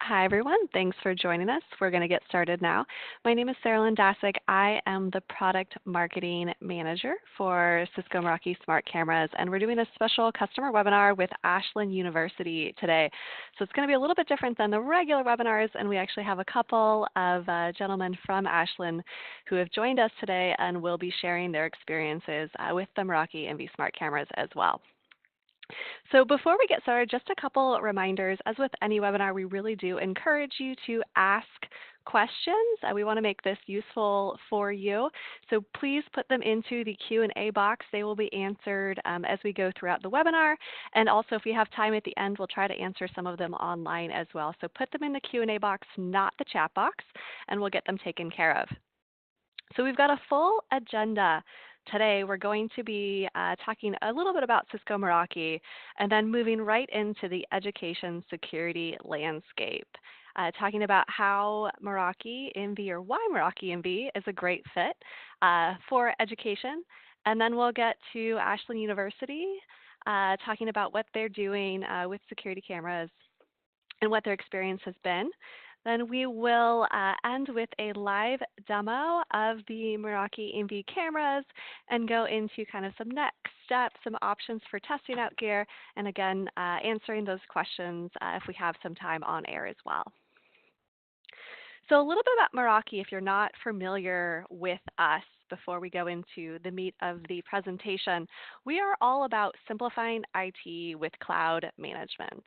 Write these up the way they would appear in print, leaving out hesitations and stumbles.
Hi, everyone. Thanks for joining us. We're going to get started now. My name is Sarah Lynn Dasick. I am the Product Marketing Manager for Cisco Meraki Smart Cameras, and we're doing a special customer webinar with Ashland University today. So it's going to be a little bit different than the regular webinars, and we actually have a couple of gentlemen from Ashland who have joined us today and will be sharing their experiences with the Meraki MV Smart Cameras as well. So before we get started, just a couple reminders. As with any webinar, we really do encourage you to ask questions. We want to make this useful for you. So please put them into the Q&A box. They will be answered as we go throughout the webinar. And also, if we have time at the end, we'll try to answer some of them online as well. So put them in the Q&A box, not the chat box, and we'll get them taken care of. So we've got a full agenda. Today, we're going to be talking a little bit about Cisco Meraki and then moving right into the education security landscape, talking about how Meraki MV or why Meraki MV is a great fit for education. And then we'll get to Ashland University, talking about what they're doing with security cameras and what their experience has been. Then we will end with a live demo of the Meraki MV cameras and go into kind of some next steps, some options for testing out gear, and again, answering those questions if we have some time on air as well. So a little bit about Meraki if you're not familiar with us. Before we go into the meat of the presentation, we are all about simplifying IT with cloud management.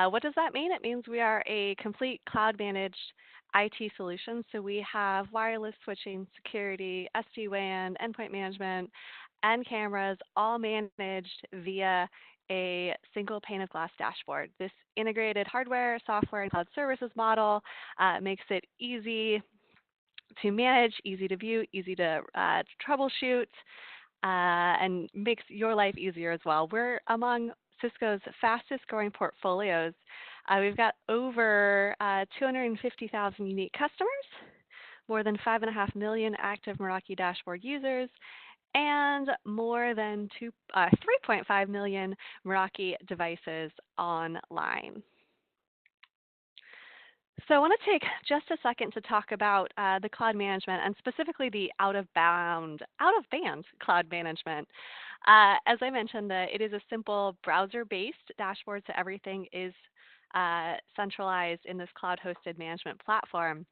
What does that mean? It means we are a complete cloud-managed IT solution. So we have wireless switching, security, SD-WAN, endpoint management, and cameras all managed via a single pane of glass dashboard. This integrated hardware, software, and cloud services model makes it easy to manage, easy to view, easy to troubleshoot, and makes your life easier as well. We're among Cisco's fastest growing portfolios. We've got over 250,000 unique customers, more than 5.5 million active Meraki Dashboard users, and more than 3.5 million Meraki devices online. So I want to take just a second to talk about the cloud management and specifically the out-of-band cloud management. As I mentioned, it is a simple browser-based dashboard, so everything is centralized in this cloud-hosted management platform,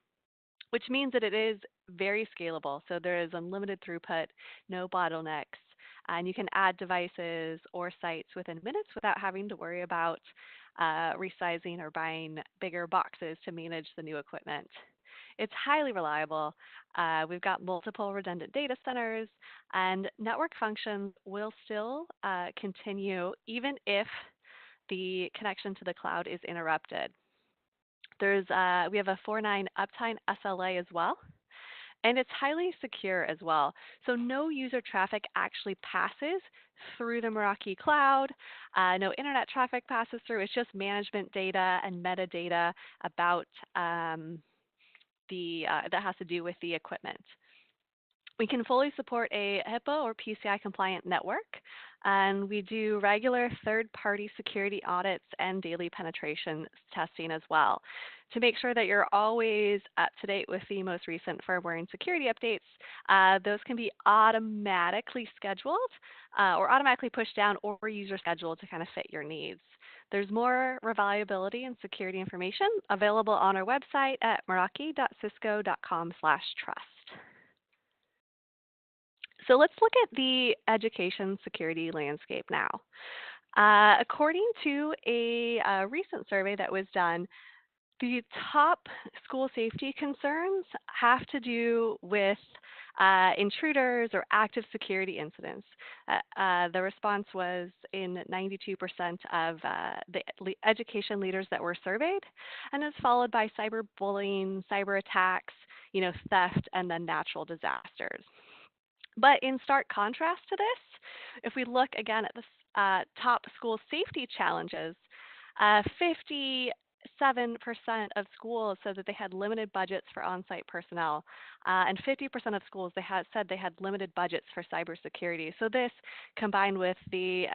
which means that it is very scalable. So there is unlimited throughput, no bottlenecks, and you can add devices or sites within minutes without having to worry about resizing or buying bigger boxes to manage the new equipment. It's highly reliable. We've got multiple redundant data centers, and network functions will still continue even if the connection to the cloud is interrupted. We have a 4.9 uptime SLA as well, and it's highly secure as well. So no user traffic actually passes through the Meraki cloud. No internet traffic passes through. It's just management data and metadata about that has to do with the equipment. We can fully support a HIPAA or PCI compliant network, and we do regular third-party security audits and daily penetration testing as well. To make sure that you're always up to date with the most recent firmware and security updates, those can be automatically scheduled or automatically pushed down or user scheduled to kind of fit your needs. There's more reliability and security information available on our website at meraki.cisco.com/trust. So let's look at the education security landscape now. According to a recent survey that was done, the top school safety concerns have to do with intruders or active security incidents. The response was in 92% of the education leaders that were surveyed, and is followed by cyberbullying, cyber attacks, theft, and then natural disasters. But in stark contrast to this, if we look again at the top school safety challenges, 50 of schools said that they had limited budgets for on-site personnel, and 50% of schools said they had limited budgets for cybersecurity. So this, combined with the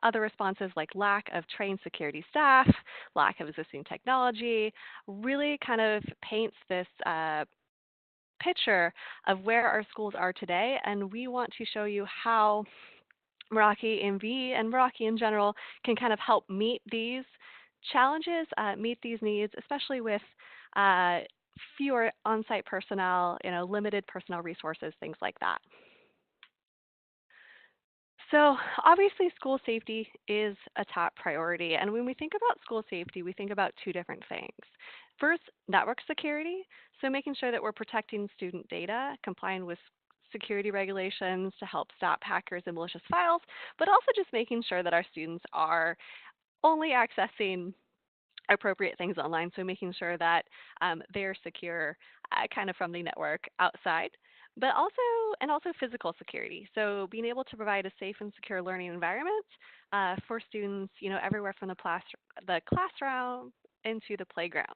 other responses like lack of trained security staff, lack of existing technology, really kind of paints this picture of where our schools are today, and we want to show you how Meraki MV and Meraki in general can kind of help meet these challenges, meet these needs, especially with fewer on-site personnel, limited personnel resources, things like that. So obviously school safety is a top priority, and when we think about school safety, we think about two different things. First, network security, so making sure that we're protecting student data, complying with security regulations to help stop hackers and malicious files, but also just making sure that our students are only accessing appropriate things online, so making sure that they're secure kind of from the network outside. But also physical security, so being able to provide a safe and secure learning environment for students, everywhere from the classroom into the playground.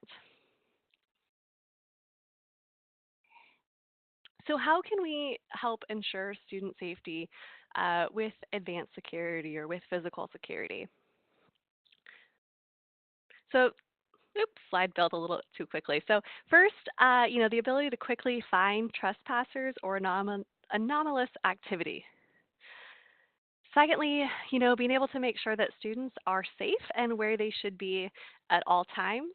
So how can we help ensure student safety with advanced security or with physical security? So, oops, slide built a little too quickly. So first, the ability to quickly find trespassers or anomalous activity. Secondly, being able to make sure that students are safe and where they should be at all times.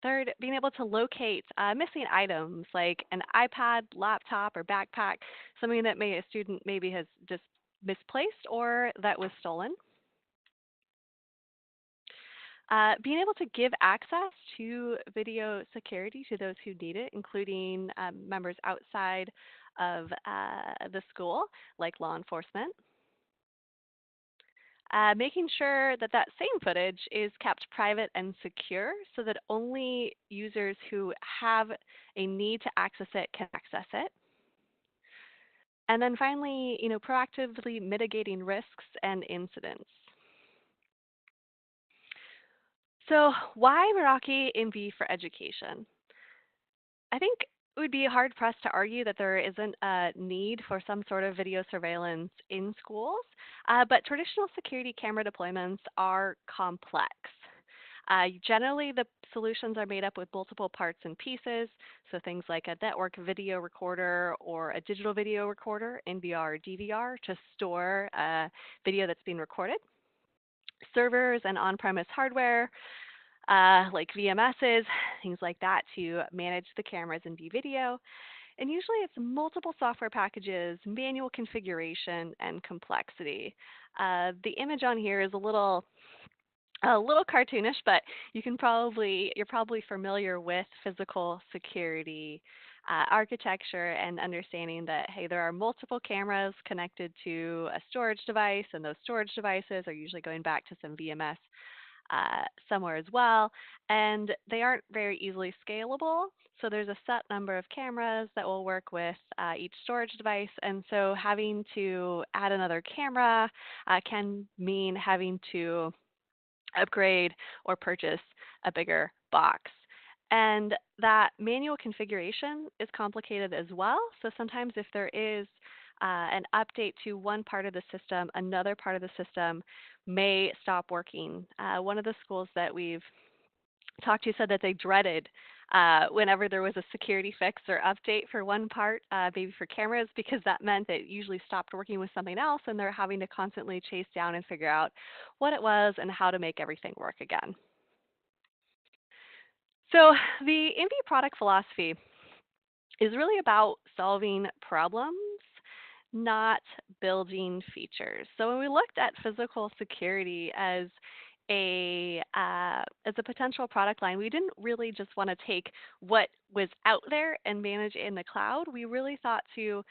Third, being able to locate missing items like an iPad, laptop, or backpack, something that a student maybe has just misplaced or that was stolen. Being able to give access to video security to those who need it, including members outside of the school, like law enforcement. Making sure that that same footage is kept private and secure so that only users who have a need to access it can access it. And then finally, proactively mitigating risks and incidents. So why Meraki MV for education? I think it would be hard pressed to argue that there isn't a need for some sort of video surveillance in schools, but traditional security camera deployments are complex. Generally, the solutions are made up with multiple parts and pieces, so things like a network video recorder or a digital video recorder, NVR or DVR, to store video that's being recorded. Servers and on-premise hardware, like VMSs, things like that to manage the cameras and video. And usually it's multiple software packages, manual configuration, and complexity. The image on here is a little cartoonish, but you're probably familiar with physical security architecture and understanding that, hey, there are multiple cameras connected to a storage device, and those storage devices are usually going back to some VMS somewhere as well, and they aren't very easily scalable. So there's a set number of cameras that will work with each storage device, and so having to add another camera can mean having to upgrade or purchase a bigger box. And that manual configuration is complicated as well. So sometimes if there is an update to one part of the system, another part of the system may stop working. One of the schools that we've talked to said that they dreaded whenever there was a security fix or update for one part, maybe for cameras, because that meant that it usually stopped working with something else, and they're having to constantly chase down and figure out what it was and how to make everything work again. So the MV product philosophy is really about solving problems, not building features. So when we looked at physical security as a potential product line, we didn't really just want to take what was out there and manage it in the cloud. We really thought to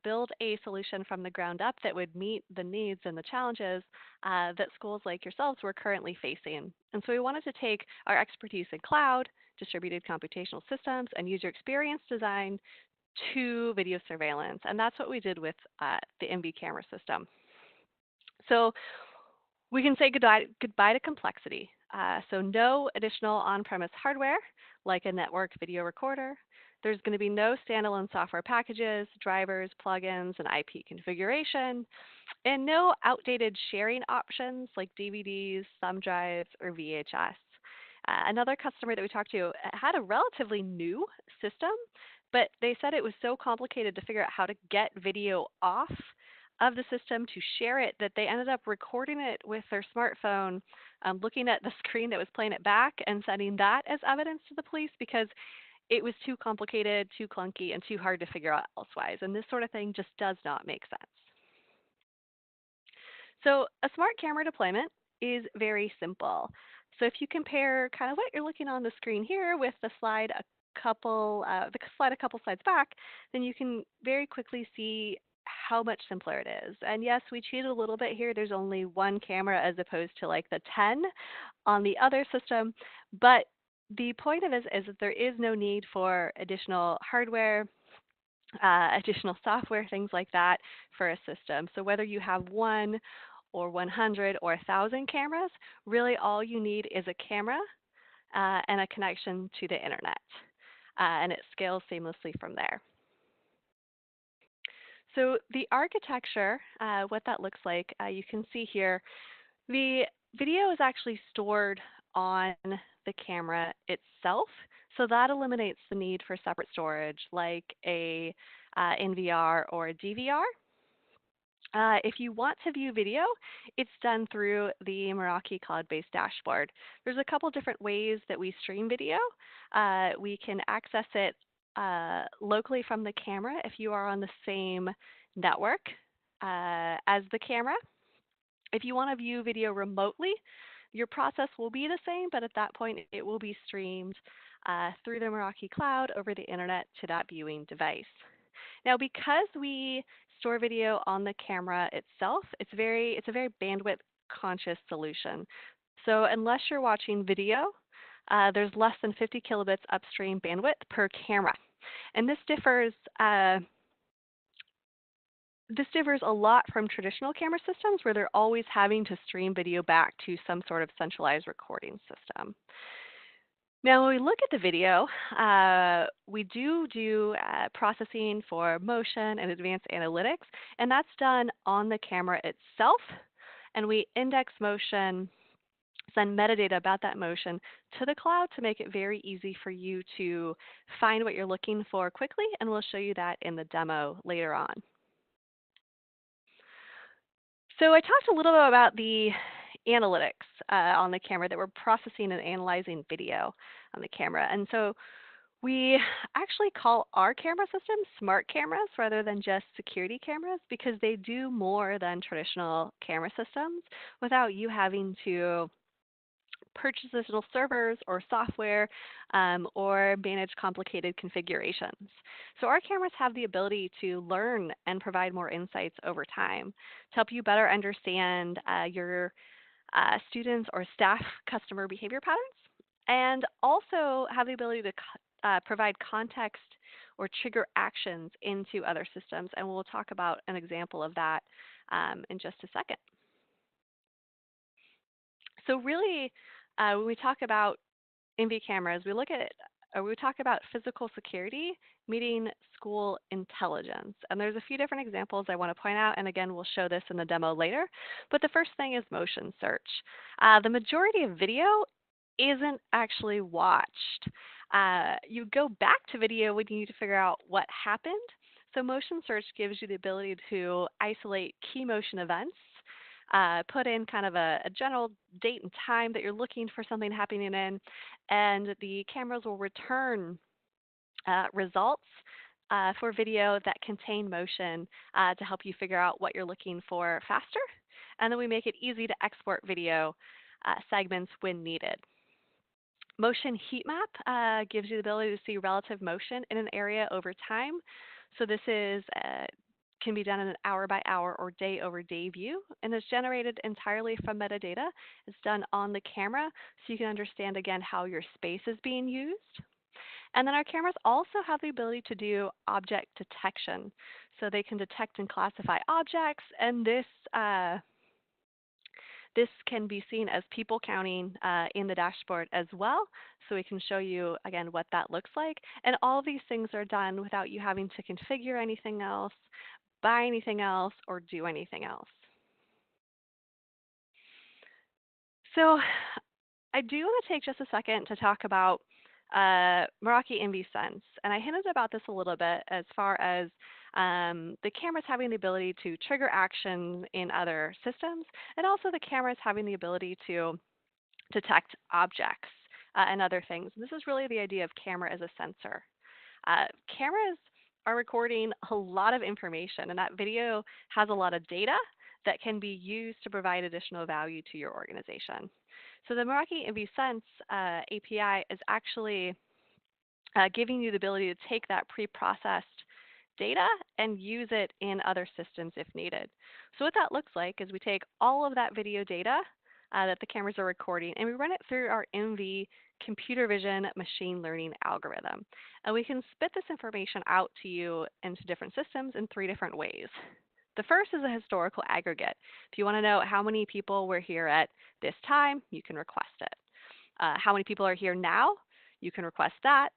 build a solution from the ground up that would meet the needs and the challenges that schools like yourselves were currently facing. And so we wanted to take our expertise in cloud, distributed computational systems, and user experience design to video surveillance. And that's what we did with the MV camera system. So We can say goodbye to complexity. So no additional on-premise hardware like a network video recorder. There's going to be no standalone software packages, drivers, plugins, and IP configuration, and no outdated sharing options like DVDs, thumb drives, or VHS. Another customer that we talked to had a relatively new system, but they said it was so complicated to figure out how to get video off of the system to share it that they ended up recording it with their smartphone, looking at the screen that was playing it back and sending that as evidence to the police because it was too complicated, too clunky, and too hard to figure out elsewise. And this sort of thing just does not make sense. So a smart camera deployment is very simple. So if you compare kind of what you're looking on the screen here with the slide a couple slides back, then you can very quickly see how much simpler it is. And yes, we cheated a little bit here. There's only one camera as opposed to like the 10 on the other system. But the point of this is that there is no need for additional hardware, additional software, things like that for a system. So whether you have one or 100 or 1,000 cameras, really all you need is a camera and a connection to the internet. And it scales seamlessly from there. So the architecture, what that looks like, you can see here, the video is actually stored on the camera itself. So that eliminates the need for separate storage like a NVR or a DVR. If you want to view video, it's done through the Meraki cloud-based dashboard. There's a couple different ways that we stream video. We can access it locally from the camera if you are on the same network as the camera. If you want to view video remotely, your process will be the same, but at that point it will be streamed through the Meraki cloud over the internet to that viewing device. Now, because we store video on the camera itself, it's a very bandwidth conscious solution. So unless you're watching video, there's less than 50 kilobits upstream bandwidth per camera. And this differs a lot from traditional camera systems where they're always having to stream video back to some sort of centralized recording system. Now, when we look at the video, we do processing for motion and advanced analytics, and that's done on the camera itself. And we index motion, send metadata about that motion to the cloud to make it very easy for you to find what you're looking for quickly, and we'll show you that in the demo later on. So I talked a little bit about the analytics on the camera that we're processing and analyzing video on the camera. And so we actually call our camera systems smart cameras rather than just security cameras because they do more than traditional camera systems without you having to purchase additional servers or software or manage complicated configurations. So our cameras have the ability to learn and provide more insights over time to help you better understand your students or staff customer behavior patterns, and also have the ability to provide context or trigger actions into other systems. And we'll talk about an example of that in just a second. So really, when we talk about NV cameras, we talk about physical security meeting school intelligence. And there's a few different examples I want to point out, and again, we'll show this in the demo later. But the first thing is motion search. The majority of video isn't actually watched. You go back to video when you need to figure out what happened. So motion search gives you the ability to isolate key motion events, put in kind of a general date and time that you're looking for something happening in, and the cameras will return results for video that contain motion to help you figure out what you're looking for faster. And then we make it easy to export video segments when needed. Motion Heatmap gives you the ability to see relative motion in an area over time. So this is can be done in an hour-by-hour or day-over-day view, and is generated entirely from metadata. It's done on the camera, so you can understand, again, how your space is being used. And then our cameras also have the ability to do object detection. So they can detect and classify objects, and this This can be seen as people counting in the dashboard as well. So we can show you, again, what that looks like. And all of these things are done without you having to configure anything else, buy anything else, or do anything else. So I do want to take just a second to talk about Meraki Sense. And I hinted about this a little bit as far as the cameras having the ability to trigger action in other systems, and also the cameras having the ability to detect objects and other things. And this is really the idea of camera as a sensor. Cameras are recording a lot of information, and that video has a lot of data that can be used to provide additional value to your organization. So the Meraki Sense API is actually giving you the ability to take that pre-processed data and use it in other systems if needed. So what that looks like is we take all of that video data that the cameras are recording, and we run it through our MV computer vision machine learning algorithm. And we can spit this information out to you into different systems in 3 different ways. The first is a historical aggregate. If you want to know how many people were here at this time, you can request it. How many people are here now? You can request that.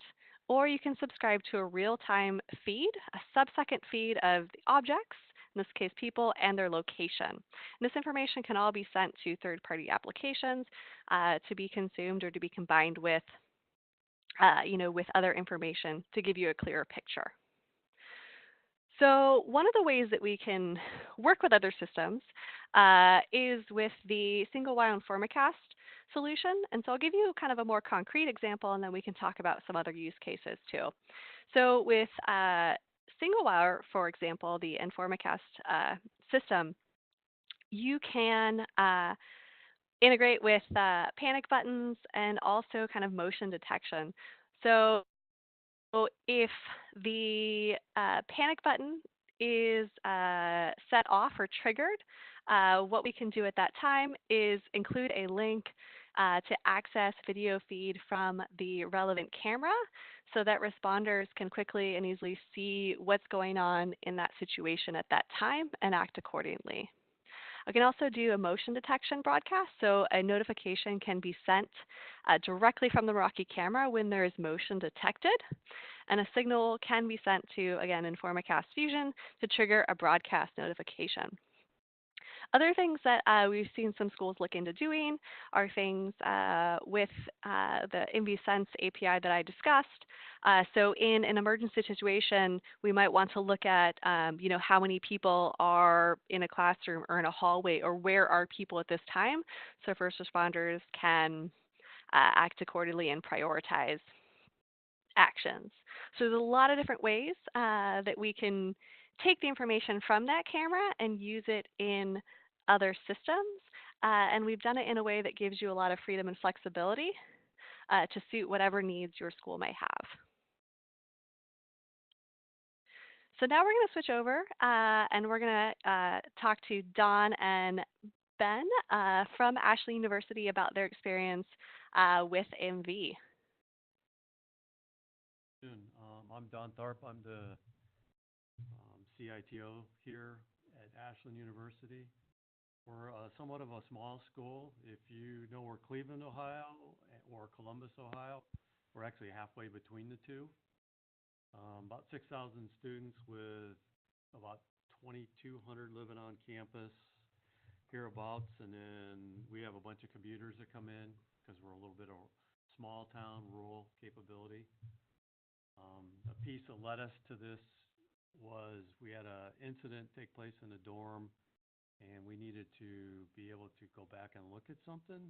Or you can subscribe to a real-time feed, a sub-second feed of the objects, in this case people, and their location. And this information can all be sent to third-party applications to be consumed or to be combined with, with other information to give you a clearer picture. So one of the ways that we can work with other systems is with the single wire Informacast solution. And so I'll give you kind of a more concrete example, and then we can talk about some other use cases too. So with single wire, for example, the Informacast system, you can integrate with panic buttons and also kind of motion detection. So if the panic button is set off or triggered, what we can do at that time is include a link to access video feed from the relevant camera so that responders can quickly and easily see what's going on in that situation at that time and act accordingly. I can also do a motion detection broadcast, so a notification can be sent directly from the Meraki camera when there is motion detected, and a signal can be sent to, again, Informacast Fusion to trigger a broadcast notification. Other things that we've seen some schools look into doing are things with the Sense API that I discussed. So in an emergency situation, we might want to look at how many people are in a classroom or in a hallway, or where are people at this time, so first responders can act accordingly and prioritize actions. So there's a lot of different ways that we can take the information from that camera and use it in other systems. And we've done it in a way that gives you a lot of freedom and flexibility to suit whatever needs your school may have. So now we're going to switch over and we're going to talk to Don and Ben from Ashland University about their experience with MV. I'm Don Tharp. I'm the CITO here at Ashland University. We're somewhat of a small school. If you know where Cleveland, Ohio, or Columbus, Ohio, we're actually halfway between the two. About 6,000 students with about 2,200 living on campus hereabouts, and then we have a bunch of commuters that come in because we're a little bit of small town, rural capability. A piece that led us to this was we had an incident take place in a dorm, and we needed to be able to go back and look at something.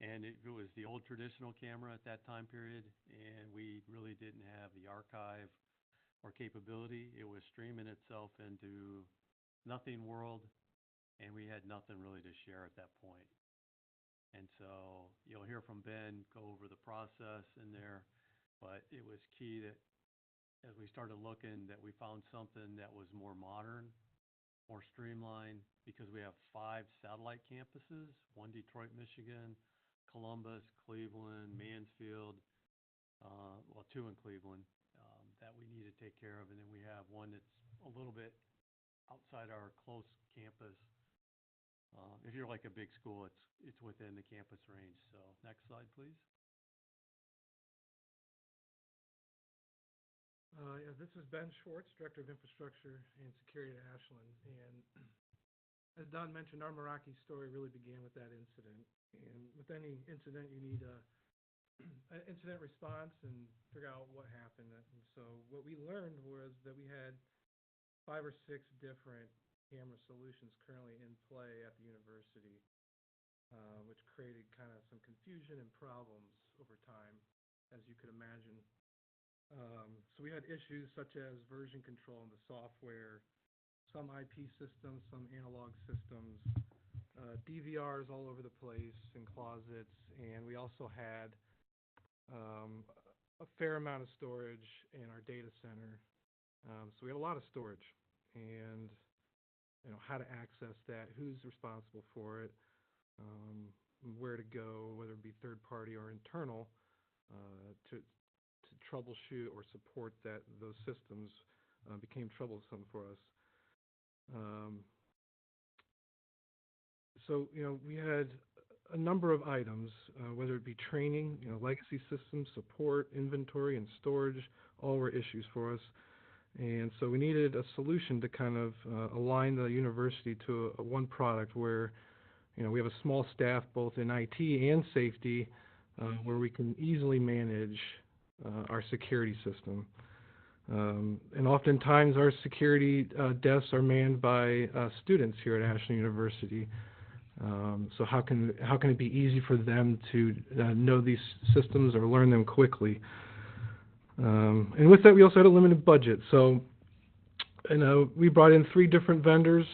And it was the old traditional camera at that time period, and we really didn't have the archive or capability. It was streaming itself into Nothing World, and we had nothing really to share at that point. And so you'll hear from Ben go over the process in there, but it was key that as we started looking that we found something that was more modern, more streamlined, because we have 5 satellite campuses, one Detroit, Michigan, Columbus, Cleveland, Mansfield, 2 in Cleveland that we need to take care of. And then we have one that's a little bit outside our close campus If you're like a big school, it's within the campus range. So next slide, please. Yeah, this is Ben Schwartz, Director of Infrastructure and Security at Ashland. And as Don mentioned, our Meraki story really began with that incident. And with any incident, you need an incident response and figure out what happened. And so what we learned was that we had 5 or 6 different camera solutions currently in play at the university, which created kind of some confusion and problems over time, as you could imagine. So we had issues such as version control in the software, some IP systems, some analog systems, DVRs all over the place in closets, and we also had a fair amount of storage in our data center. So we had a lot of storage, and how to access that, who's responsible for it, where to go, whether it be third party or internal, to troubleshoot or support those systems became troublesome for us. So we had a number of items, whether it be training, legacy systems, support, inventory, and storage, all were issues for us. And so we needed a solution to kind of align the university to one product where, we have a small staff both in IT and safety, where we can easily manage our security system. And oftentimes our security desks are manned by students here at Ashland University. So how can it be easy for them to know these systems or learn them quickly? And with that, we also had a limited budget. So, we brought in 3 different vendors,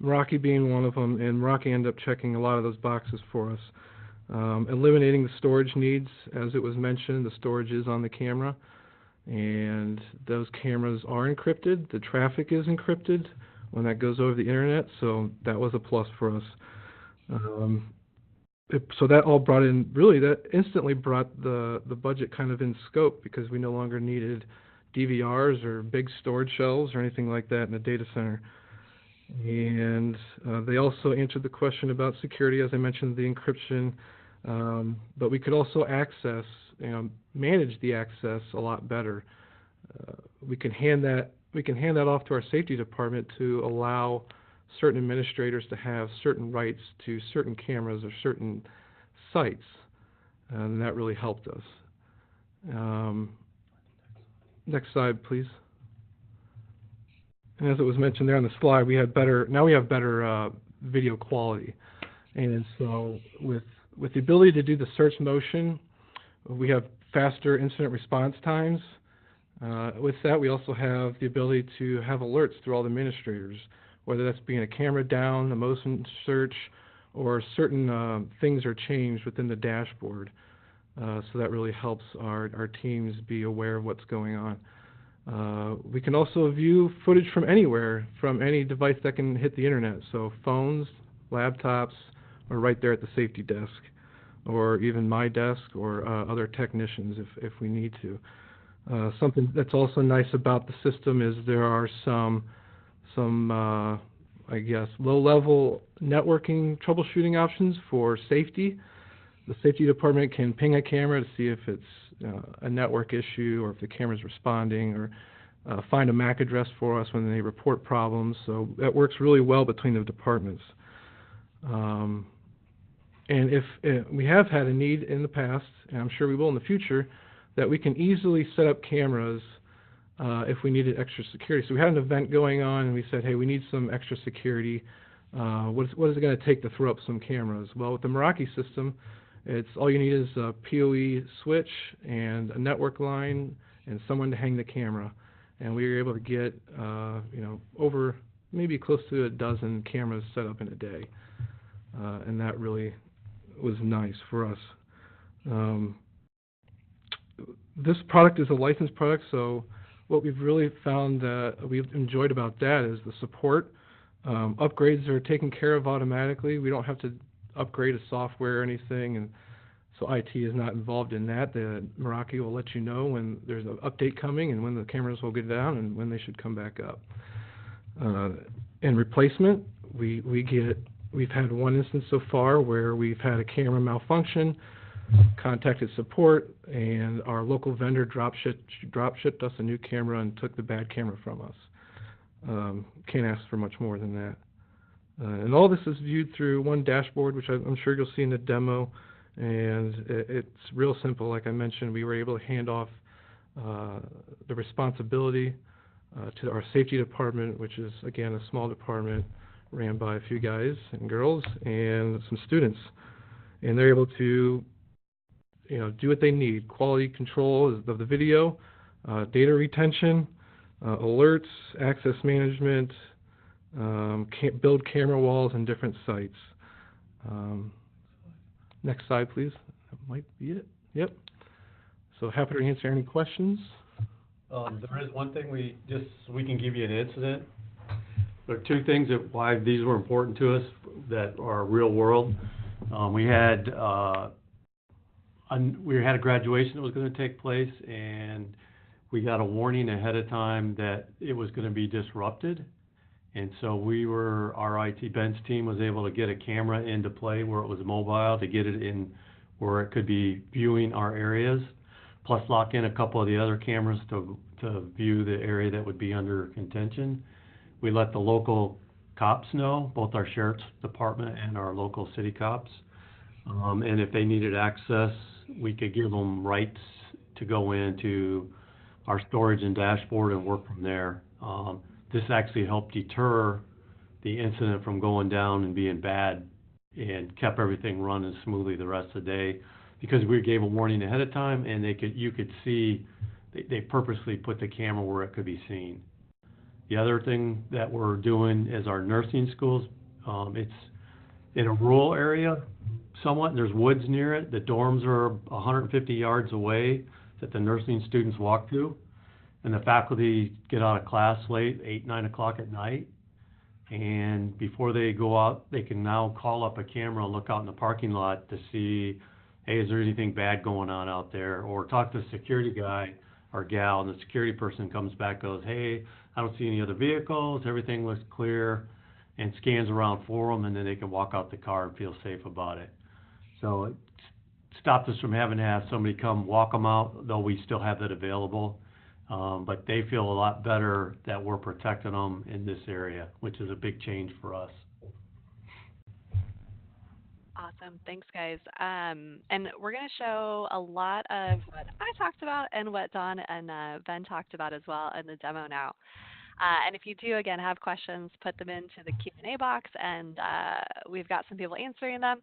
Meraki being one of them, and Meraki ended up checking a lot of those boxes for us. Eliminating the storage needs, as it was mentioned, the storage is on the camera, and those cameras are encrypted. The traffic is encrypted when that goes over the internet, so that was a plus for us. So that all brought in, really, that instantly brought the budget kind of in scope, because we no longer needed DVRs or big storage shelves or anything like that in the data center. And they also answered the question about security, as I mentioned, the encryption, but we could also access, manage the access a lot better. We can hand that off to our safety department to allow certain administrators to have certain rights to certain cameras or certain sites, and that really helped us. Next slide, please. And as it was mentioned there on the slide, we have better video quality, and so with the ability to do the search motion, we have faster incident response times. With that, we also have the ability to have alerts through all the administrators, whether that's being a camera down, a motion search, or certain things are changed within the dashboard. So that really helps our teams be aware of what's going on. We can also view footage from anywhere, from any device that can hit the internet. So phones, laptops, or right there at the safety desk, or even my desk, or other technicians if we need to. Something that's also nice about the system is there are some I guess, low-level networking troubleshooting options for safety. The safety department can ping a camera to see if it's a network issue or if the camera's responding, or find a MAC address for us when they report problems. So that works really well between the departments. And if we have had a need in the past, and I'm sure we will in the future, that we can easily set up cameras if we needed extra security. So we had an event going on, and we said, hey, we need some extra security. What is it going to take to throw up some cameras? Well, with the Meraki system, it's all you need is a PoE switch and a network line and someone to hang the camera. And we were able to get, over maybe close to a dozen cameras set up in a day. And that really was nice for us. This product is a licensed product, so what we've really found that we've enjoyed about that is the support. Upgrades are taken care of automatically. We don't have to upgrade a software or anything, and so IT is not involved in that. The Meraki will let you know when there's an update coming and when the cameras will get down and when they should come back up. And replacement, we We've had one instance so far where we've had a camera malfunction, contacted support, and our local vendor drop shipped us a new camera and took the bad camera from us. Can't ask for much more than that. And all this is viewed through one dashboard, which I'm sure you'll see in the demo. And it's real simple. Like I mentioned, we were able to hand off the responsibility to our safety department, which is, again, a small department ran by a few guys and girls and some students. And they're able to, do what they need: quality control of the video, data retention, alerts, access management, build camera walls in different sites. Next slide, please. That might be it. Yep. So happy to answer any questions. There is one thing we can give you an incident. There are two things why these were important to us that are real world. We had a graduation that was going to take place, and we got a warning ahead of time that it was going to be disrupted. And so our IT bench team was able to get a camera into play where it was mobile to get it in where it could be viewing our areas, plus lock in a couple of the other cameras to view the area that would be under contention. We let the local cops know, both our sheriff's department and our local city cops. And if they needed access, we could give them rights to go into our storage and dashboard and work from there. This actually helped deter the incident from going down and being bad, and kept everything running smoothly the rest of the day, because we gave a warning ahead of time, and you could see they purposely put the camera where it could be seen. The other thing that we're doing is our nursing schools. It's in a rural area somewhat, and there's woods near it. The dorms are 150 yards away that the nursing students walk to. And the faculty get out of class late, 8, 9 o'clock at night. And before they go out, they can now call up a camera and look out in the parking lot to see, hey, is there anything bad going on out there? Or talk to the security guy or gal, and the security person comes back, goes, hey, I don't see any other vehicles, everything looks clear, and scans around for them, and then they can walk out the car and feel safe about it. So it stopped us from having to have somebody come walk them out, though we still have that available. But they feel a lot better that we're protecting them in this area, which is a big change for us. Awesome. Thanks, guys. And we're going to show a lot of what I talked about and what Don and Ben talked about as well in the demo now. And if you do, again, have questions, put them into the Q&A box, and we've got some people answering them.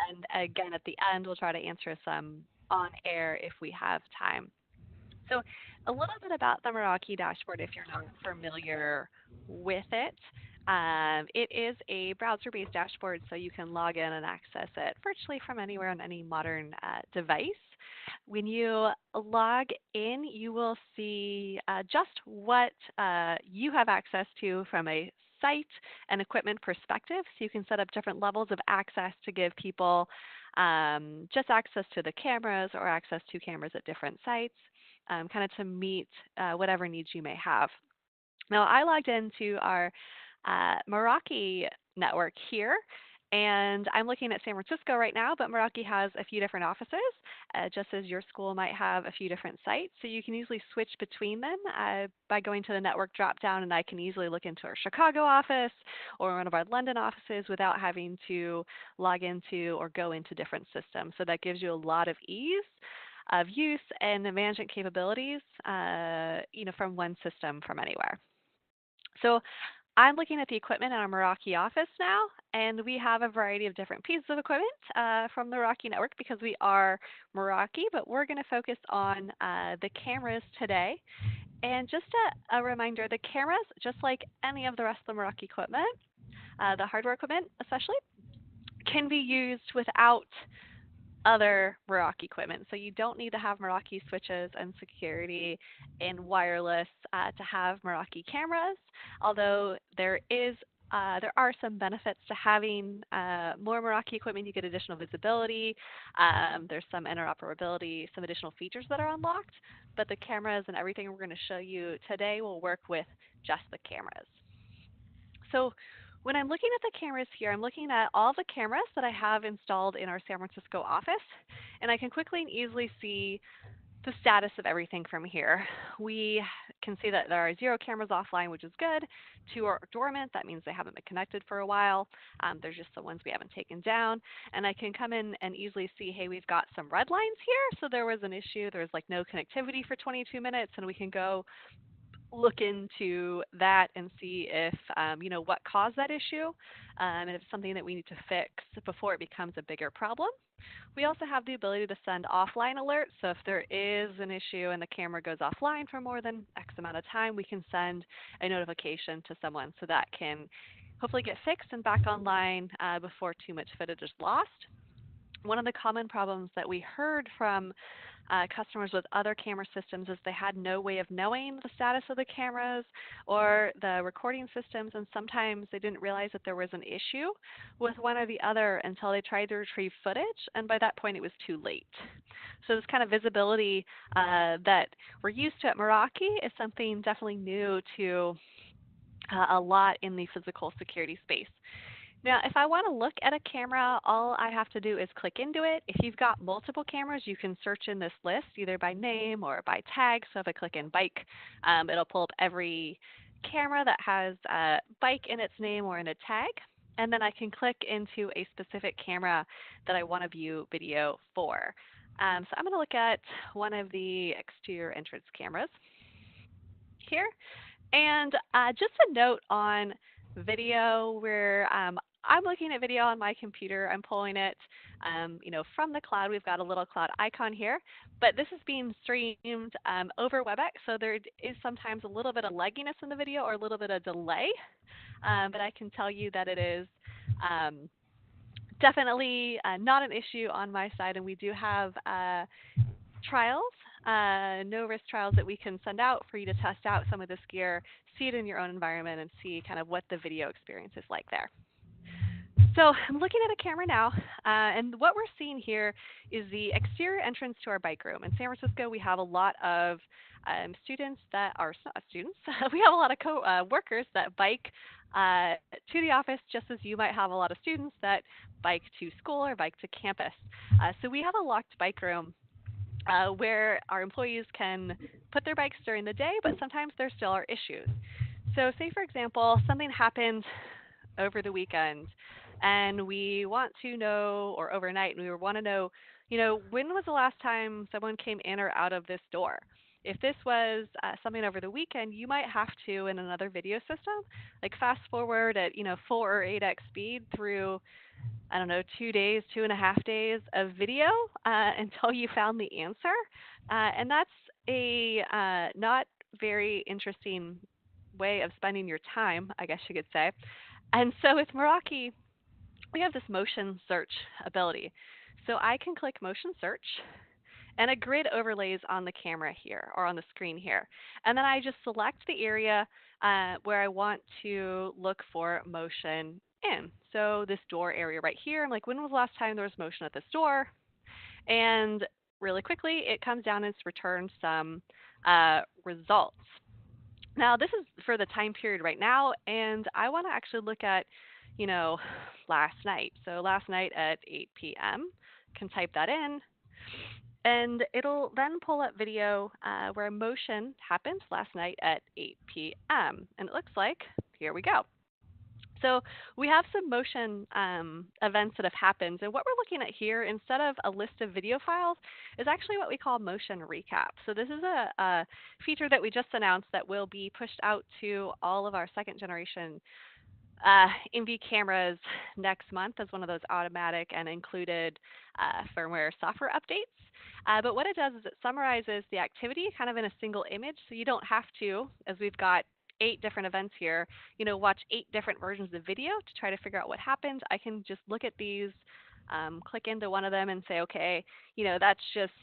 And again, at the end, we'll try to answer some on air if we have time. So a little bit about the Meraki dashboard if you're not familiar with it. It is a browser-based dashboard, so you can log in and access it virtually from anywhere on any modern device. When you log in, you will see just what you have access to from a site and equipment perspective. So you can set up different levels of access to give people just access to the cameras or access to cameras at different sites, kind of to meet whatever needs you may have. Now, I logged into our Meraki network here, and I'm looking at San Francisco right now, but Meraki has a few different offices, just as your school might have a few different sites. So you can easily switch between them by going to the network drop-down, and I can easily look into our Chicago office or one of our London offices without having to log into or go into different systems. So that gives you a lot of ease of use and the management capabilities, from one system from anywhere. So I'm looking at the equipment in our Meraki office now, and we have a variety of different pieces of equipment from the Meraki network because we are Meraki, but we're going to focus on the cameras today. And just a reminder, the cameras, just like any of the rest of the Meraki equipment, the hardware equipment especially, can be used without other Meraki equipment. So you don't need to have Meraki switches and security and wireless to have Meraki cameras, although there are some benefits to having more Meraki equipment. You get additional visibility, there's some interoperability, some additional features that are unlocked, but the cameras and everything we're going to show you today will work with just the cameras. So When I'm looking at the cameras here, I'm looking at all the cameras that I have installed in our San Francisco office, and I can quickly and easily see the status of everything from here. We can see that there are 0 cameras offline, which is good. 2 are dormant. That means they haven't been connected for a while. There's just the ones we haven't taken down. And I can come in and easily see, hey, we've got some red lines here. So there was an issue. There was like no connectivity for 22 minutes, and we can go look into that and see if, what caused that issue, and if it's something that we need to fix before it becomes a bigger problem. We also have the ability to send offline alerts. So if there is an issue and the camera goes offline for more than X amount of time, we can send a notification to someone so that can hopefully get fixed and back online before too much footage is lost. One of the common problems that we heard from customers with other camera systems is they had no way of knowing the status of the cameras or the recording systems, and sometimes they didn't realize that there was an issue with one or the other until they tried to retrieve footage, and by that point it was too late. So this kind of visibility that we're used to at Meraki is something definitely new to a lot in the physical security space. Now, if I want to look at a camera, all I have to do is click into it. If you've got multiple cameras, you can search in this list either by name or by tag. So if I click in bike, it'll pull up every camera that has bike in its name or in a tag. And then I can click into a specific camera that I want to view video for. So I'm going to look at one of the exterior entrance cameras here. And just a note on video where I'm looking at video on my computer. I'm pulling it, from the cloud. We've got a little cloud icon here, but this is being streamed over WebEx, so there is sometimes a little bit of lagginess in the video or a little bit of delay, but I can tell you that it is definitely not an issue on my side, and we do have trials, no-risk trials that we can send out for you to test out some of this gear, see it in your own environment, and see kind of what the video experience is like there. So I'm looking at a camera now, and what we're seeing here is the exterior entrance to our bike room. In San Francisco, we have a lot of students that are not students. We have a lot of workers that bike to the office, just as you might have a lot of students that bike to school or bike to campus. So we have a locked bike room where our employees can put their bikes during the day, but sometimes there still are issues. So say, for example, something happened over the weekend, and we want to know, or overnight, and we want to know, when was the last time someone came in or out of this door? If this was something over the weekend, you might have to, in another video system, like fast forward at 4 or 8x speed through, 2 days, 2.5 days of video until you found the answer. And that's a not very interesting way of spending your time, I guess you could say. And so with Meraki, we have this motion search ability. So I can click motion search, and a grid overlays on the camera here, or on the screen here. And then I just select the area where I want to look for motion in. So this door area right here, I'm like, when was the last time there was motion at this door? And really quickly, it comes down and returns some results. Now, this is for the time period right now, and I want to actually look at, last night. So last night at 8 p.m., can type that in, and it'll then pull up video where motion happened last night at 8 p.m. And it looks like, here we go. So we have some motion events that have happened. And what we're looking at here, instead of a list of video files, is actually what we call motion recap. So this is a feature that we just announced that will be pushed out to all of our second generation MV cameras next month as one of those automatic and included firmware software updates. But what it does is it summarizes the activity kind of in a single image, so you don't have to, as we've got 8 different events here, watch 8 different versions of video to try to figure out what happened. I can just look at these, click into one of them and say, okay, that's just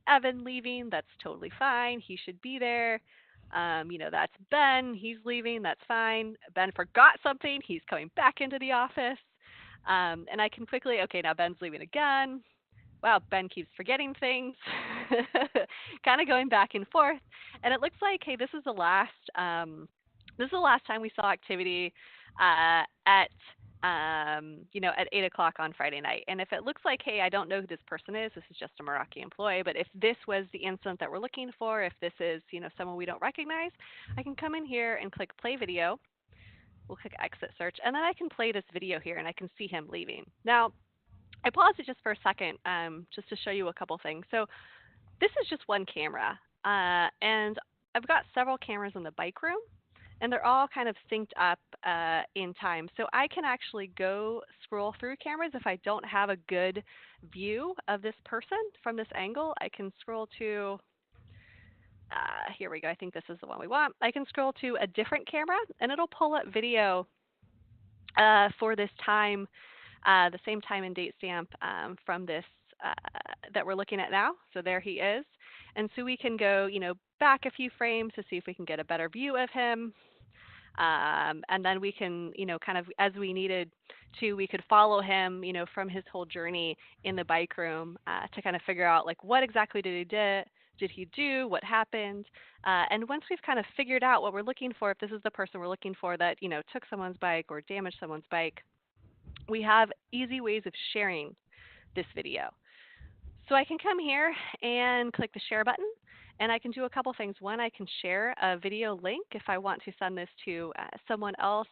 Evan leaving. That's totally fine. He should be there. That's Ben. He's leaving. That's fine. Ben forgot something. He's coming back into the office. And I can quickly, okay, now Ben's leaving again. Wow, Ben keeps forgetting things. Kind of going back and forth. And it looks like, hey, this is the last time we saw activity at at 8 o'clock on Friday night. And if it looks like, hey, I don't know who this person is, this is just a Meraki employee, but if this was the incident that we're looking for, if this is, someone we don't recognize, I can come in here and click play video. We'll click exit search, and then I can play this video here, and I can see him leaving. Now, I paused it just for a second, just to show you a couple things. So this is just one camera, and I've got several cameras in the bike room, and they're all kind of synced up in time. So I can actually go scroll through cameras if I don't have a good view of this person from this angle. I can scroll to, here we go, I think this is the one we want. I can scroll to a different camera, and it'll pull up video for this time, the same time and date stamp from this that we're looking at now. So there he is. And so we can go, back a few frames to see if we can get a better view of him. And then we can, kind of as we needed to, we could follow him, from his whole journey in the bike room to kind of figure out like what exactly did he do, what happened. And once we've kind of figured out what we're looking for, if this is the person we're looking for that, took someone's bike or damaged someone's bike, we have easy ways of sharing this video. So I can come here and click the share button, and I can do a couple things. One, I can share a video link if I want to send this to someone else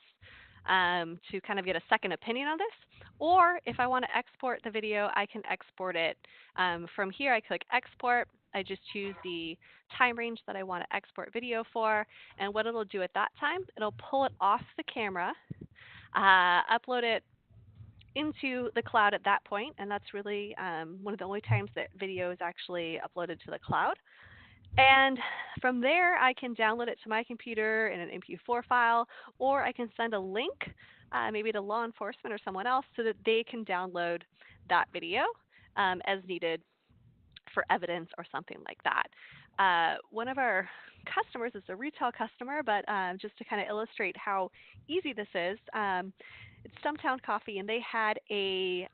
to kind of get a second opinion on this. Or if I want to export the video, I can export it. From here, I click export. I just choose the time range that I want to export video for. And what it'll do at that time, it'll pull it off the camera, upload it into the cloud at that point, and that's really one of the only times that video is actually uploaded to the cloud. And from there, I can download it to my computer in an MP4 file, or I can send a link maybe to law enforcement or someone else so that they can download that video as needed for evidence or something like that. One of our customers is a retail customer, but just to kind of illustrate how easy this is, it's Stumptown Coffee, and they had a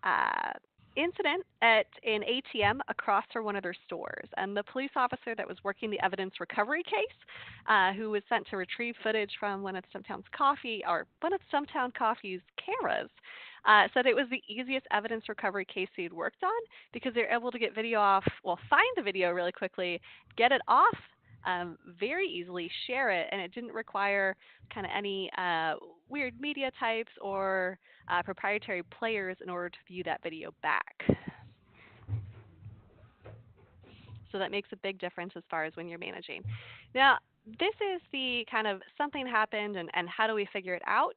incident at an ATM across from one of their stores. And the police officer that was working the evidence recovery case, who was sent to retrieve footage from one of Stumptown Coffee's cameras, said it was the easiest evidence recovery case he'd worked on because they were able to get video off, find the video really quickly, get it off very easily, share it, and it didn't require kind of any weird media types or proprietary players in order to view that video back. So that makes a big difference as far as when you're managing. Now, this is the kind of something happened and how do we figure it out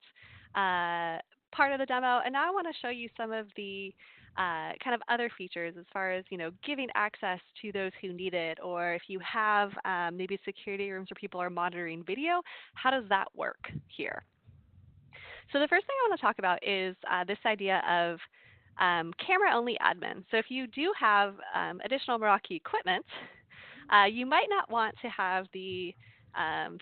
part of the demo. And now I want to show you some of the kind of other features as far as, giving access to those who need it, or if you have maybe security rooms where people are monitoring video, how does that work here? So the first thing I want to talk about is this idea of camera-only admin. So if you do have additional Meraki equipment, you might not want to have the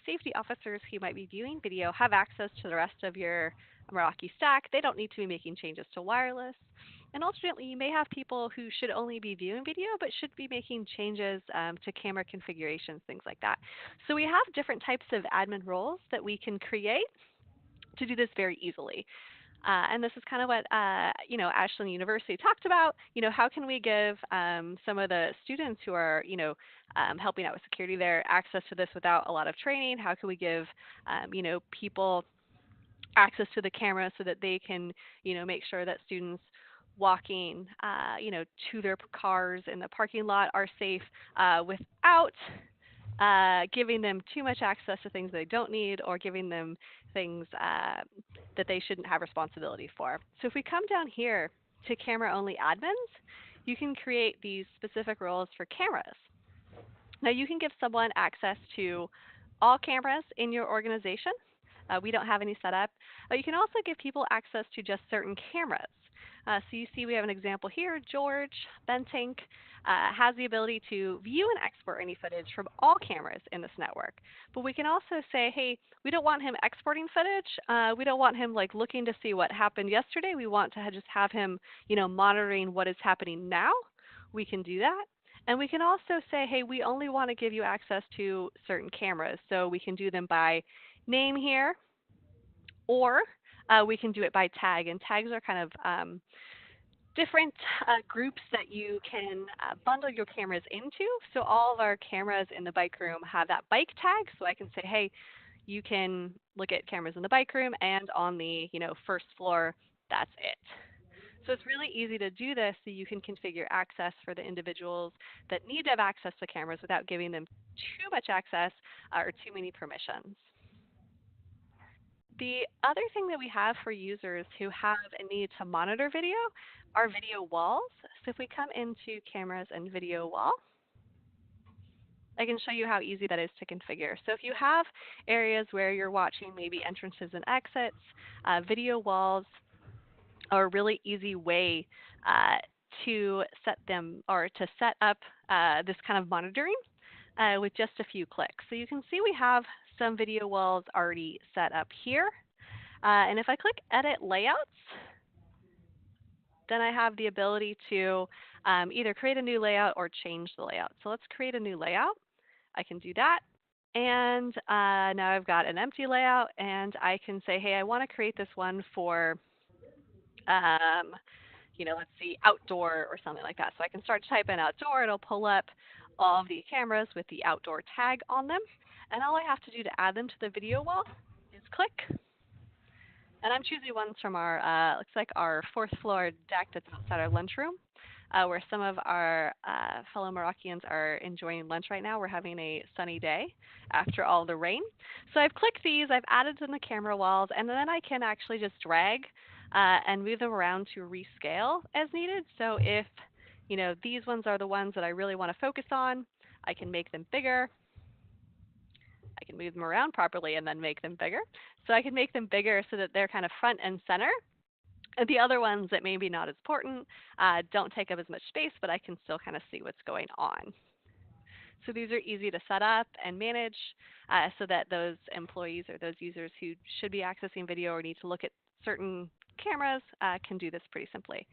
safety officers who might be viewing video have access to the rest of your Meraki stack. They don't need to be making changes to wireless. And ultimately, you may have people who should only be viewing video, but should be making changes to camera configurations, things like that. So we have different types of admin roles that we can create to do this very easily. And this is kind of what Ashland University talked about. How can we give some of the students who are helping out with security there access to this without a lot of training? How can we give people access to the camera so that they can make sure that students walking to their cars in the parking lot are safe without giving them too much access to things they don't need or giving them things that they shouldn't have responsibility for. So if we come down here to camera-only admins, you can create these specific roles for cameras. Now you can give someone access to all cameras in your organization. We don't have any set up. You can also give people access to just certain cameras. So you see we have an example here. George Bentink has the ability to view and export any footage from all cameras in this network. But we can also say, hey, we don't want him exporting footage. We don't want him looking to see what happened yesterday. We want to just have him monitoring what is happening now. We can do that. And we can also say, hey, we only want to give you access to certain cameras. So we can do them by name here, or we can do it by tag, and tags are kind of different groups that you can bundle your cameras into. So all of our cameras in the bike room have that bike tag, so I can say, hey, you can look at cameras in the bike room and on the first floor, that's it. So it's really easy to do this so you can configure access for the individuals that need to have access to cameras without giving them too much access or too many permissions. The other thing that we have for users who have a need to monitor video are video walls. So if we come into cameras and video wall, I can show you how easy that is to configure. So if you have areas where you're watching maybe entrances and exits, video walls are a really easy way to set them or to set up this kind of monitoring with just a few clicks. So you can see we have some video walls already set up here. And if I click Edit Layouts, then I have the ability to either create a new layout or change the layout. So let's create a new layout. I can do that. And now I've got an empty layout, and I can say, hey, I want to create this one for, let's see, outdoor or something like that. So I can start to type in outdoor. It'll pull up all of the cameras with the outdoor tag on them. And all I have to do to add them to the video wall is click. And I'm choosing ones from our, looks like our 4th floor deck that's outside our lunchroom, where some of our fellow Merakians are enjoying lunch right now. We're having a sunny day after all the rain. So I've clicked these, I've added them to the camera walls, and then I can actually just drag and move them around to rescale as needed. So if, these ones are the ones that I really want to focus on, I can make them bigger. I can move them around properly and then make them bigger. So I can make them bigger so that they're kind of front and center. And the other ones that may be not as important don't take up as much space, but I can still kind of see what's going on. So these are easy to set up and manage so that those employees or those users who should be accessing video or need to look at certain cameras can do this pretty simply.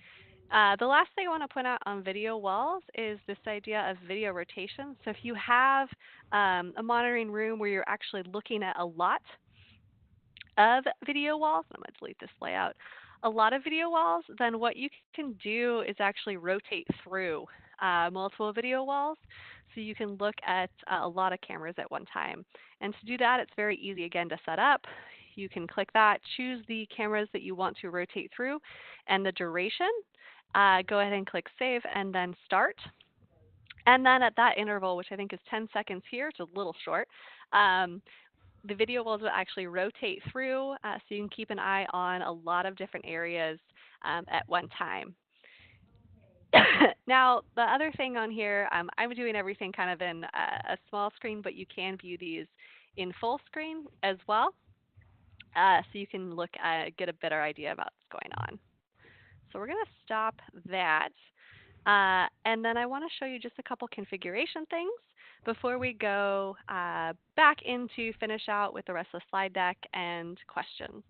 The last thing I want to point out on video walls is this idea of video rotation. So if you have a monitoring room where you're actually looking at a lot of video walls, I'm going to delete this layout, a lot of video walls, then what you can do is actually rotate through multiple video walls. So you can look at a lot of cameras at one time. And to do that, it's very easy, again, to set up. You can click that, choose the cameras that you want to rotate through, and the duration. Go ahead and click Save, and then Start. And then at that interval, which I think is 10 seconds here, it's a little short, the video walls will actually rotate through, so you can keep an eye on a lot of different areas at one time. Now, the other thing on here, I'm doing everything kind of in a small screen, but you can view these in full screen as well, so you can look at, get a better idea about what's going on. So we're going to stop that. And then I want to show you just a couple configuration things before we go back into finish out with the rest of the slide deck and questions.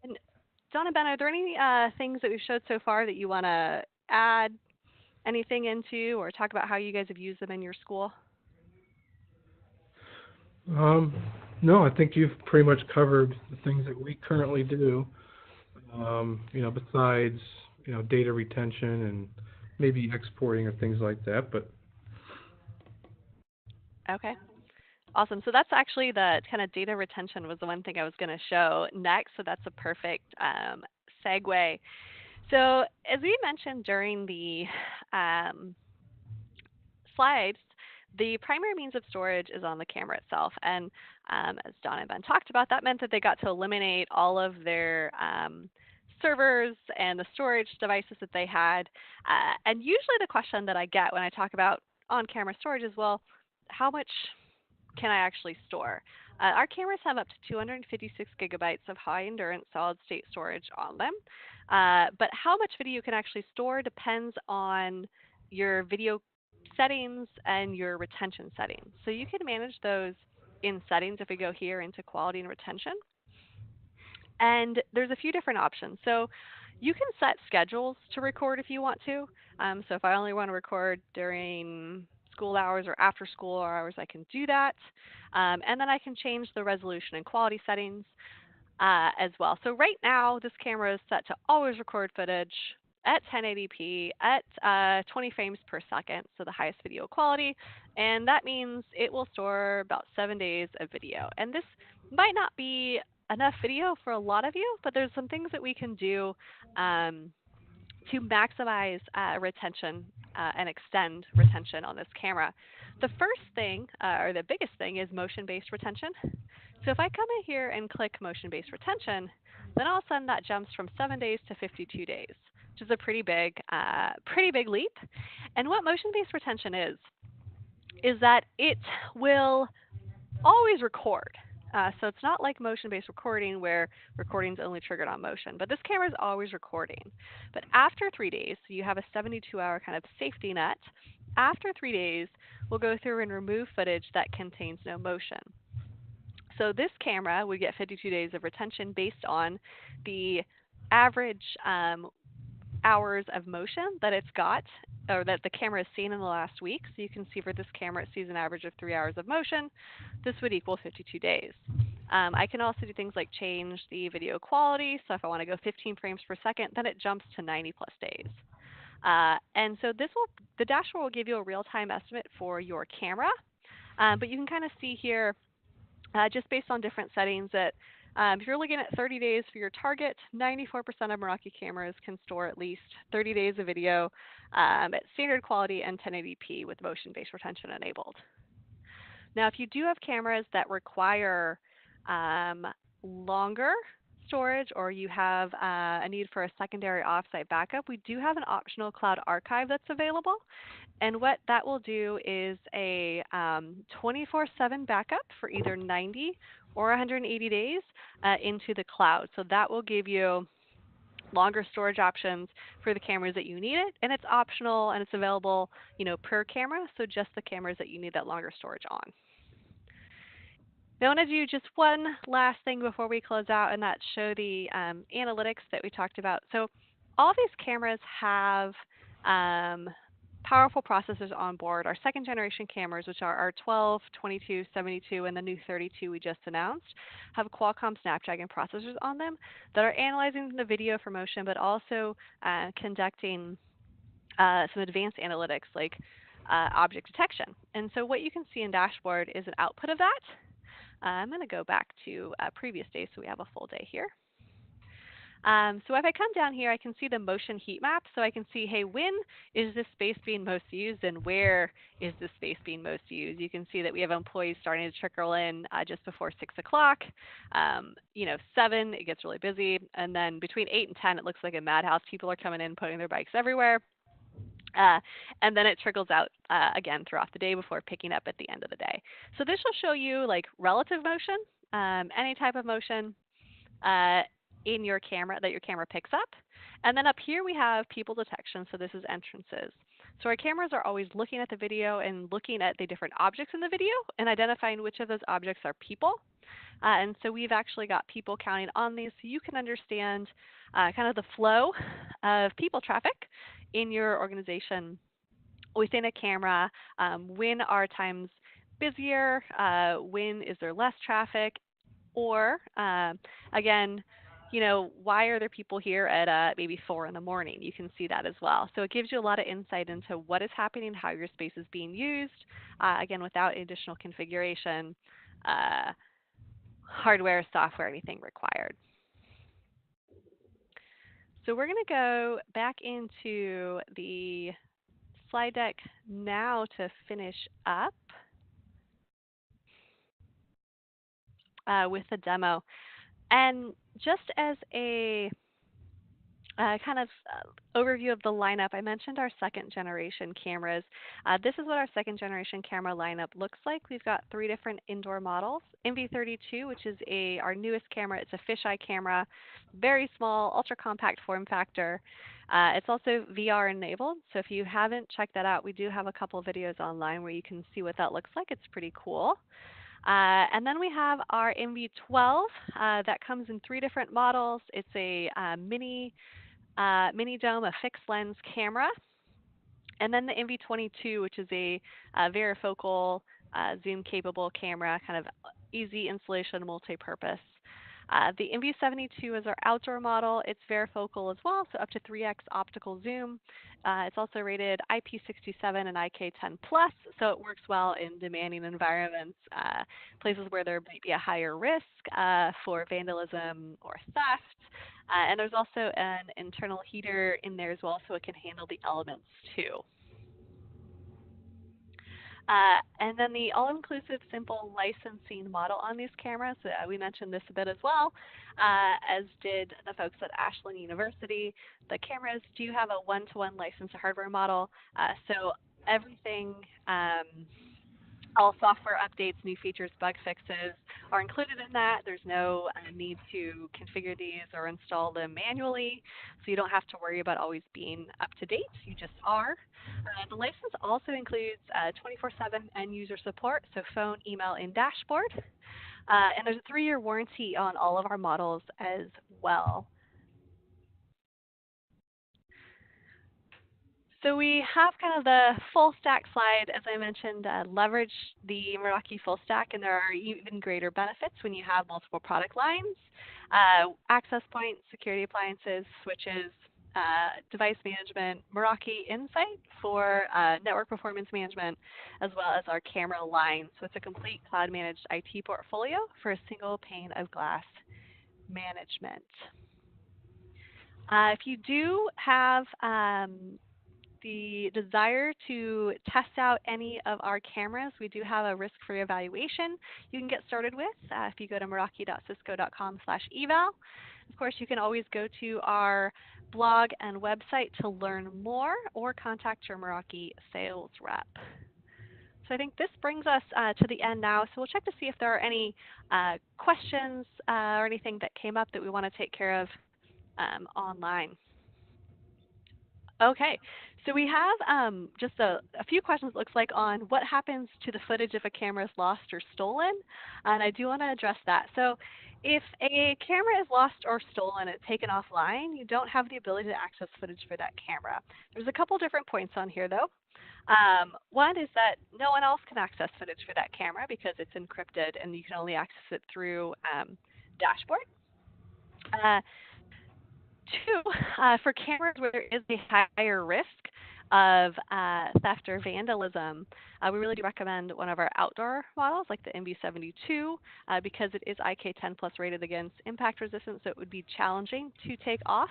And Don and Ben, are there any things that we've showed so far that you want to add anything into or talk about how you guys have used them in your school? No, I think you've pretty much covered the things that we currently do. Besides, data retention and maybe exporting or things like that, but. Okay. Awesome. So that's actually the kind of data retention was the one thing I was going to show next. So that's a perfect segue. So as we mentioned during the slides, the primary means of storage is on the camera itself. And as Don and Ben talked about, that meant that they got to eliminate all of their servers and the storage devices that they had. And usually the question that I get when I talk about on-camera storage is, well, how much can I actually store? Our cameras have up to 256 gigabytes of high-endurance solid-state storage on them. But how much video you can actually store depends on your video settings and your retention settings. So you can manage those in settings if we go here into quality and retention. And there's a few different options. So you can set schedules to record if you want to. So if I only want to record during school hours or after school hours, I can do that. And then I can change the resolution and quality settings as well. So right now, this camera is set to always record footage at 1080p at 20 frames per second, so the highest video quality. And that means it will store about 7 days of video. And this might not be enough video for a lot of you, but there's some things that we can do to maximize retention and extend retention on this camera. The first thing, or the biggest thing, is motion-based retention. So if I come in here and click motion-based retention, then all of a sudden that jumps from 7 days to 52 days, which is a pretty big leap. And what motion-based retention is that it will always record. So it's not like motion-based recording where recording's only triggered on motion, but this camera is always recording. But after 3 days, so you have a 72-hour kind of safety net. After 3 days, we'll go through and remove footage that contains no motion. So this camera would get 52 days of retention based on the average hours of motion that it's got, or that the camera has seen in the last week. So you can see for this camera, it sees an average of 3 hours of motion. This would equal 52 days. I can also do things like change the video quality. So if I want to go 15 frames per second, then it jumps to 90 plus days. And so the dashboard will give you a real-time estimate for your camera. But you can kind of see here, just based on different settings, that if you're looking at 30 days for your target, 94% of Meraki cameras can store at least 30 days of video at standard quality and 1080p with motion-based retention enabled. Now, if you do have cameras that require longer storage, or you have a need for a secondary offsite backup, we do have an optional cloud archive that's available. And what that will do is a 24/7 backup for either 90 or 180 days into the cloud. So that will give you longer storage options for the cameras that you need it, and it's optional and it's available, per camera. So just the cameras that you need that longer storage on. Now, I want to do just one last thing before we close out, and that's show the analytics that we talked about. So all these cameras have powerful processors on board. Our second generation cameras, which are our 12, 22, 72, and the new 32 we just announced, have Qualcomm Snapdragon processors on them that are analyzing the video for motion, but also conducting some advanced analytics like object detection. And so what you can see in dashboard is an output of that. I'm going to go back to previous days so we have a full day here. So if I come down here, I can see the motion heat map. So I can see, hey, when is this space being most used and where is this space being most used? You can see that we have employees starting to trickle in just before 6 o'clock. 7, it gets really busy. And then between 8 and 10, it looks like a madhouse. People are coming in, putting their bikes everywhere. And then it trickles out again throughout the day before picking up at the end of the day. So this will show you like relative motion, any type of motion in your camera that your camera picks up. And then up here we have people detection. So this is entrances. So our cameras are always looking at the video and looking at the different objects in the video and identifying which of those objects are people. And so we've actually got people counting on these so you can understand kind of the flow of people traffic in your organization within a camera. When are times busier? When is there less traffic? Or again, why are there people here at maybe 4 in the morning? You can see that as well. So it gives you a lot of insight into what is happening, how your space is being used, again, without additional configuration, hardware, software, anything required. So we're going to go back into the slide deck now to finish up with the demo. And just as a kind of overview of the lineup, I mentioned our second generation cameras. This is what our second generation camera lineup looks like. We've got 3 different indoor models. MV32, which is our newest camera. It's a fisheye camera, very small, ultra compact form factor. It's also VR enabled. So if you haven't checked that out, we do have a couple of videos online where you can see what that looks like. It's pretty cool. And then we have our MV12 that comes in 3 different models. It's a mini dome, a fixed lens camera. And then the NV22, which is a varifocal, zoom-capable camera, kind of easy installation, multi-purpose. The NV72 is our outdoor model. It's varifocal as well, so up to 3x optical zoom. It's also rated IP67 and IK10+, so it works well in demanding environments, places where there might be a higher risk for vandalism or theft. And there's also an internal heater in there as well, so it can handle the elements too. And then the all-inclusive simple licensing model on these cameras, we mentioned this a bit as well, as did the folks at Ashland University. The cameras do have a one-to-one license to hardware model, so everything, all software updates, new features, bug fixes are included in that. There's no need to configure these or install them manually, so you don't have to worry about always being up to date. You just are. The license also includes 24/7 end user support, so phone, email, and dashboard. And there's a 3-year warranty on all of our models as well. So we have kind of the full stack slide, as I mentioned, leverage the Meraki full stack, and there are even greater benefits when you have multiple product lines. Access points, security appliances, switches, device management, Meraki Insight for network performance management, as well as our camera line. So it's a complete cloud-managed IT portfolio for a single pane of glass management. If you do have the desire to test out any of our cameras, we do have a risk-free evaluation you can get started with if you go to meraki.cisco.com/eval. Of course, you can always go to our blog and website to learn more or contact your Meraki sales rep. So I think this brings us to the end now. So we'll check to see if there are any questions or anything that came up that we want to take care of online. Okay, so we have just a few questions, it looks like, on what happens to the footage if a camera is lost or stolen, and I do want to address that. So if a camera is lost or stolen, it's taken offline, you don't have the ability to access footage for that camera. There's a couple different points on here, though. One is that no one else can access footage for that camera because it's encrypted and you can only access it through dashboard. Two, for cameras where there is a higher risk of theft or vandalism, we really do recommend one of our outdoor models like the NV72 because it is IK10+ rated against impact resistance, so it would be challenging to take off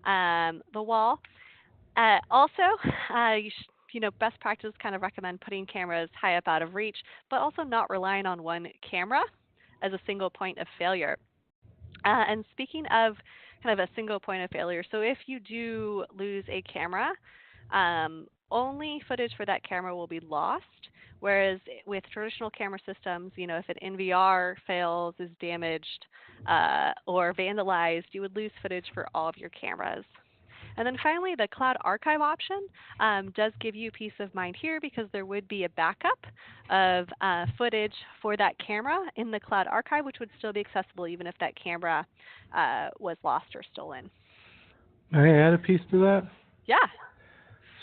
the wall. Also, best practice kind of recommend putting cameras high up out of reach, but also not relying on one camera as a single point of failure. And speaking of kind of a single point of failure, so if you do lose a camera, only footage for that camera will be lost, whereas with traditional camera systems, if an NVR fails, is damaged, or vandalized, you would lose footage for all of your cameras. And then finally, the cloud archive option does give you peace of mind here because there would be a backup of footage for that camera in the cloud archive, which would still be accessible even if that camera was lost or stolen. May I add a piece to that? Yeah.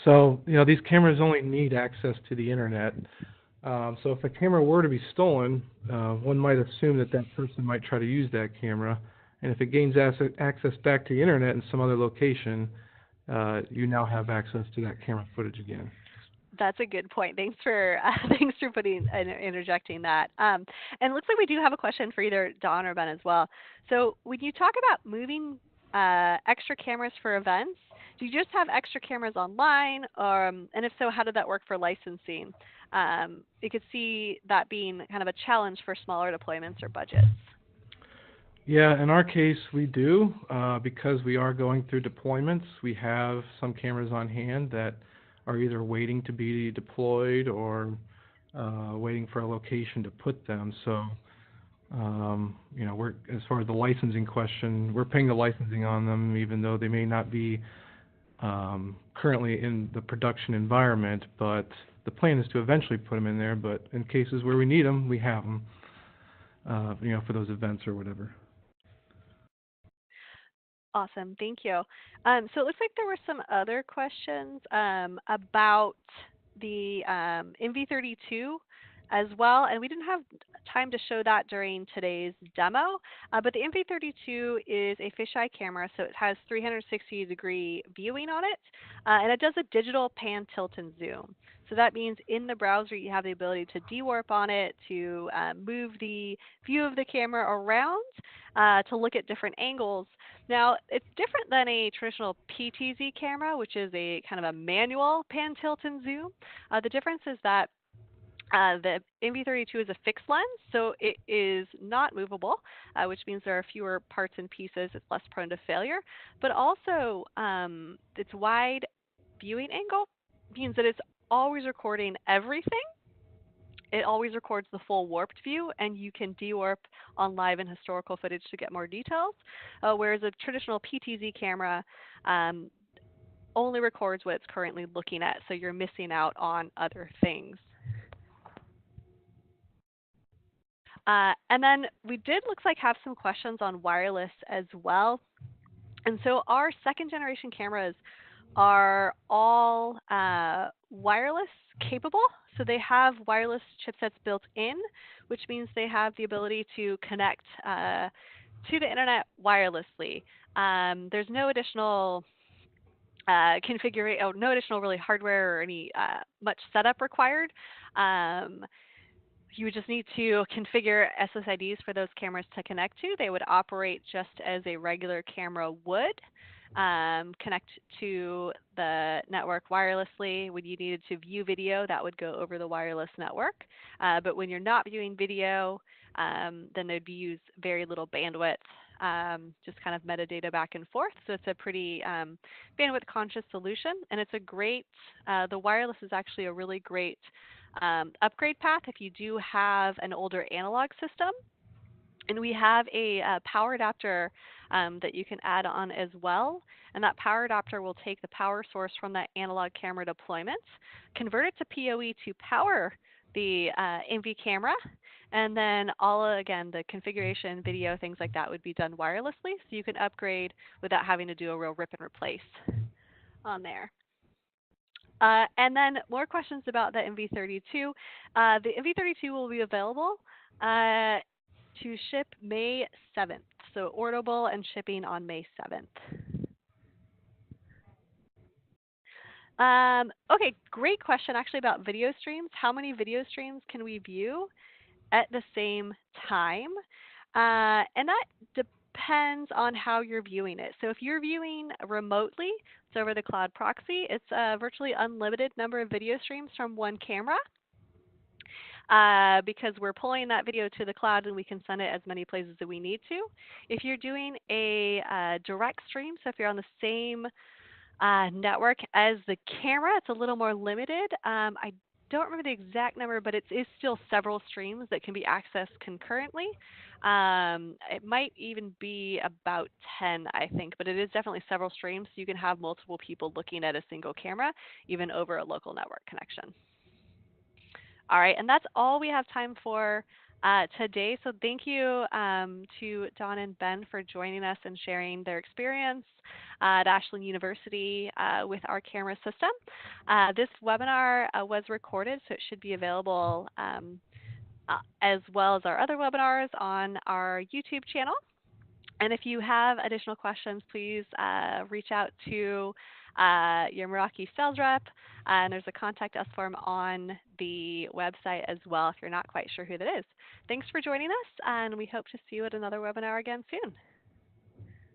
So, these cameras only need access to the internet. So if a camera were to be stolen, one might assume that person might try to use that camera. And if it gains access back to the internet in some other location, you now have access to that camera footage again. That's a good point. Thanks for interjecting that. And it looks like we do have a question for either Don or Ben as well. So when you talk about moving extra cameras for events, do you just have extra cameras online? And if so, how did that work for licensing? You could see that being kind of a challenge for smaller deployments or budgets. Yeah, in our case, we do. Because we are going through deployments, we have some cameras on hand that are either waiting to be deployed or waiting for a location to put them. So, we're, as far as the licensing question, we're paying the licensing on them, even though they may not be currently in the production environment. But the plan is to eventually put them in there. But in cases where we need them, we have them, for those events or whatever. Awesome, thank you. So it looks like there were some other questions about the NV32 as well, and we didn't have time to show that during today's demo, but the NV32 is a fisheye camera, so it has 360-degree viewing on it, and it does a digital pan, tilt, and zoom. So that means in the browser you have the ability to de-warp on it, to move the view of the camera around, to look at different angles. Now, it's different than a traditional PTZ camera, which is a kind of a manual pan, tilt, and zoom. The difference is that the NV32 is a fixed lens, so it is not movable, which means there are fewer parts and pieces. It's less prone to failure. But also, its wide viewing angle means that it's always recording everything. It always records the full warped view, and you can de-warp on live and historical footage to get more details, whereas a traditional PTZ camera only records what it's currently looking at, so you're missing out on other things. And then we did, looks like, have some questions on wireless as well. And so our second generation cameras are all wireless capable. So they have wireless chipsets built in, which means they have the ability to connect to the internet wirelessly. There's no additional no additional really hardware or any much setup required. You would just need to configure SSIDs for those cameras to connect to. They would operate just as a regular camera would. Connect to the network wirelessly. When you needed to view video, that would go over the wireless network. But when you're not viewing video, then they'd be used very little bandwidth, just kind of metadata back and forth. So it's a pretty bandwidth conscious solution, and it's a great, the wireless is actually a really great upgrade path if you do have an older analog system. And we have a power adapter that you can add on as well. And that power adapter will take the power source from that analog camera deployment, convert it to PoE to power the NV camera, and then again, the configuration, video, things like that would be done wirelessly. So you can upgrade without having to do a real rip and replace on there. And then more questions about the NV32. The NV32 will be available to ship May 7th, so orderable and shipping on May 7th. Okay, great question actually about video streams. How many video streams can we view at the same time? And that depends on how you're viewing it. So if you're viewing remotely, it's over the cloud proxy, it's a virtually unlimited number of video streams from one camera. Because we're pulling that video to the cloud and we can send it as many places as we need to. If you're doing a direct stream, so if you're on the same network as the camera, it's a little more limited. I don't remember the exact number, but it is still several streams that can be accessed concurrently. It might even be about 10, I think, but it is definitely several streams, so you can have multiple people looking at a single camera, even over a local network connection. All right, and that's all we have time for today. So thank you to Don and Ben for joining us and sharing their experience at Ashland University with our camera system. This webinar was recorded, so it should be available as well as our other webinars on our YouTube channel. And if you have additional questions, please reach out to your Meraki sales rep, and there's a contact us form on the website as well if you're not quite sure who that is. Thanks for joining us, and we hope to see you at another webinar again soon.